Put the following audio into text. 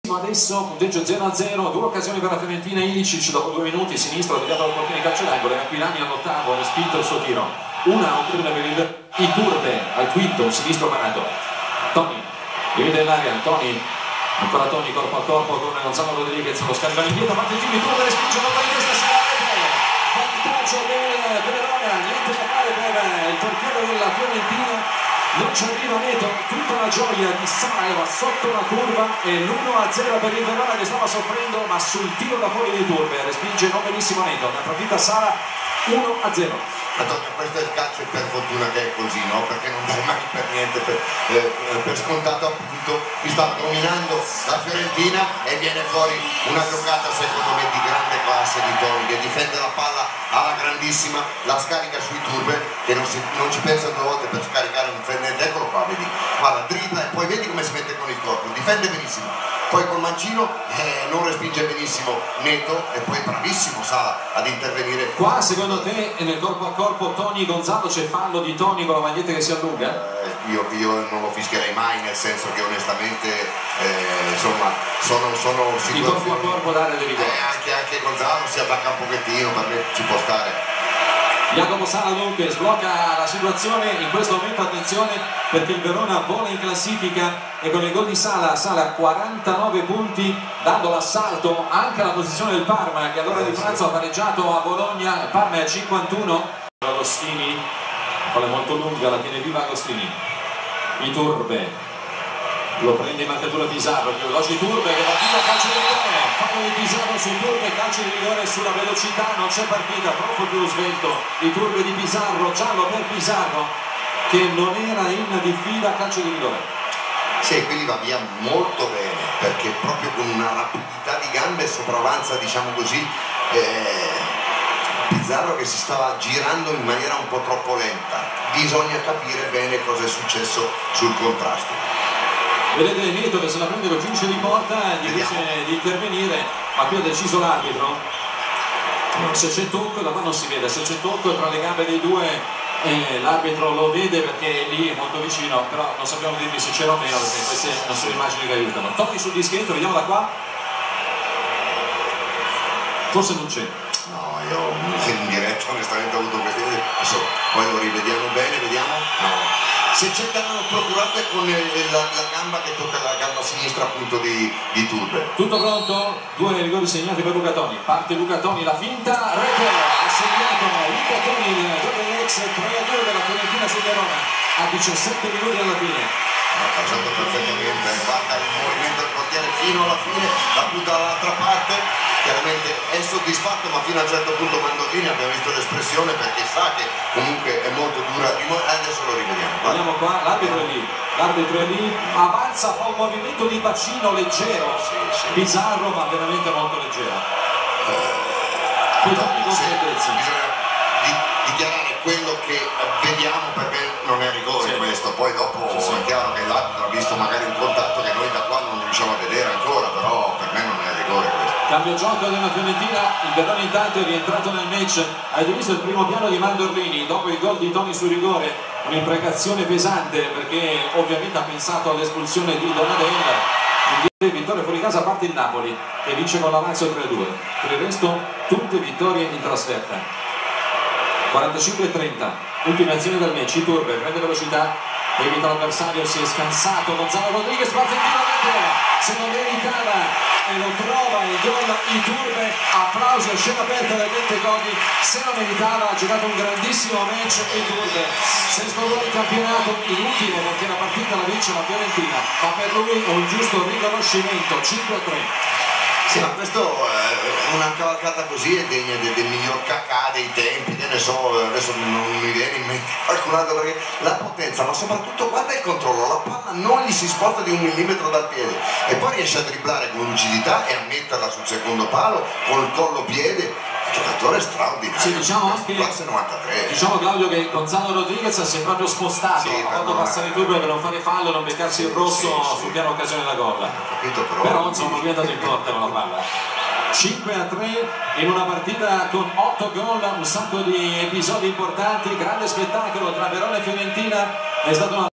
Adesso punteggio 0-0, due occasioni per la Fiorentina. Ilicic dopo 2 minuti, sinistro, legato al portiere calcio d'angolo, e Aquilani all'ottavo, ha respinto il suo tiro. Una occasione per il Iturbe al quinto, un sinistro parato. Toni divide l'area, Toni, ancora Toni corpo a corpo con Gonzalo Rodriguez, lo scarica indietro, Martentini, Iturbe respinge la palla di testa, vantaggio del Verona, niente da fare per il portiere della Fiorentina. Non ci arriva Neto, tutta la gioia di Sara sotto la curva e l'1-0 per il Verona che stava soffrendo, ma sul tiro da fuori di Iturbe respinge non benissimo Neto, ne approfitta Sara, 1-0. Antonio, questo è il calcio e per fortuna che è così, no? Perché non dai mai per niente per scontato, appunto. Mi sta dominando la Fiorentina e viene fuori una giocata secondo me di grande classe di Toni, che difende la palla alla grandissima, la scarica sui Iturbe, che non ci pensa 2 volte per scaricare un fennetto. Eccolo qua, vedi, guarda, dribbla e poi vedi come si mette con il corpo, difende benissimo, poi col mancino non respinge benissimo Neto e poi bravissimo Sala ad intervenire. Qua secondo te nel corpo a corpo Toni Gonzalo c'è fallo di Toni con la maglietta che si allunga? Io non lo fischierei mai, nel senso che onestamente insomma sono situazioni di corpo a corpo dare dei rigori. Anche Gonzalo si attacca un pochettino, per me ci può stare. Jacopo Sala dunque sblocca la situazione in questo momento, attenzione perché il Verona vola in classifica e con il gol di Sala 49 punti, dando l'assalto anche alla posizione del Parma, che all'ora di pranzo ha pareggiato a Bologna. Il Parma è a 51. Agostini, palla molto lunga, la tiene viva Agostini. Iturbe lo prende in marcatura Pizarro, più veloce Iturbe che va via, calcio di rigore, fallo di Pizarro su Iturbe, calcio di rigore sulla velocità, non c'è partita, troppo più svelto Iturbe di Pizarro, giallo per Pizarro che non era in diffida, calcio di rigore. Sì, quindi va via molto bene, perché proprio con una rapidità di gambe sopravanza, diciamo così, Pizarro che si stava girando in maniera un po' troppo lenta. Bisogna capire bene cosa è successo sul contrasto. Vedete Neto che se la prende col giudice di porta, gli dice di intervenire, ma qui ha deciso l'arbitro. Se c'è tocco, la mano si vede, se c'è tocco tra le gambe dei due l'arbitro lo vede perché lì è molto vicino, però non sappiamo dirvi se c'era o meno perché queste non sono immagini che aiutano. Tocchi sul dischetto, vediamo da qua. Forse non c'è. No, io in diretta onestamente ho avuto queste idee, adesso poi lo rivediamo bene, vediamo. No. Se c'è danno procurato è con la gamba che tocca la gamba sinistra appunto di Iturbe. Tutto pronto? 2 rigori segnati per Luca Toni. Parte Luca Toni, la finta, rete, ha segnato Luca Toni, il gol dell'ex 3-2 della Fiorentina su Verona a 17 minuti alla fine. Ha facciato perfettamente, guarda il movimento del portiere fino alla fine, la butta dall'altra parte, chiaramente è soddisfatto, ma fino a un certo punto Mandolini abbiamo visto l'espressione perché sa che comunque è molto dura, adesso lo rivediamo. Guardiamo qua, l'arbitro è lì, avanza, fa un movimento di bacino leggero, sì. Pizarro ma veramente molto leggero. Bisogna dichiarare quello che vediamo, perché non è rigore, sì. Questo poi dopo è chiaro che l'arbitro ha visto magari un contatto che noi da qua non riusciamo a vedere ancora, però per me non è rigore questo. Cambio gioco della Fiorentina, il Verona intanto è rientrato nel match. Avete visto il primo piano di Mandorlini dopo il gol di Toni su rigore, un'imprecazione pesante perché ovviamente ha pensato all'espulsione di Donadella. Vittoria fuori casa, parte il Napoli che vince con la Lazio 3-2. Per il resto tutte vittorie in trasferta. 45-30, ultima azione del match. Iturbe prende velocità, evita l'avversario, si è scansato Gonzalo Rodriguez, se non meritava e lo trova il gol Iturbe. Applausi a scena aperta dai Bentegodi, se lo meritava, ha giocato un grandissimo match Iturbe. Sesto gol in campionato, inutile perché la partita la vince la Fiorentina, ma per lui è un giusto riconoscimento. 5-3. Sì, ma questo una cavalcata così è degna del miglior cacà dei tempi, che ne so, adesso non mi viene in mente qualcun altro, perché la potenza, ma soprattutto guarda il controllo, la palla non gli si sposta di 1 millimetro dal piede e poi riesce a dribblare con lucidità e a metterla sul secondo palo con il collo piede. Giocatore straordinario, sì, diciamo anche, classe 93. Diciamo Claudio che Gonzalo Rodriguez si è proprio spostato, sì, ha fatto passare il Iturbe per non fare fallo, non beccarsi il rosso sul piano occasione da gol. Però insomma lui è andato in porta con la palla. 5-3 in una partita con 8 gol, un sacco di episodi importanti, grande spettacolo tra Verona e Fiorentina, è stata una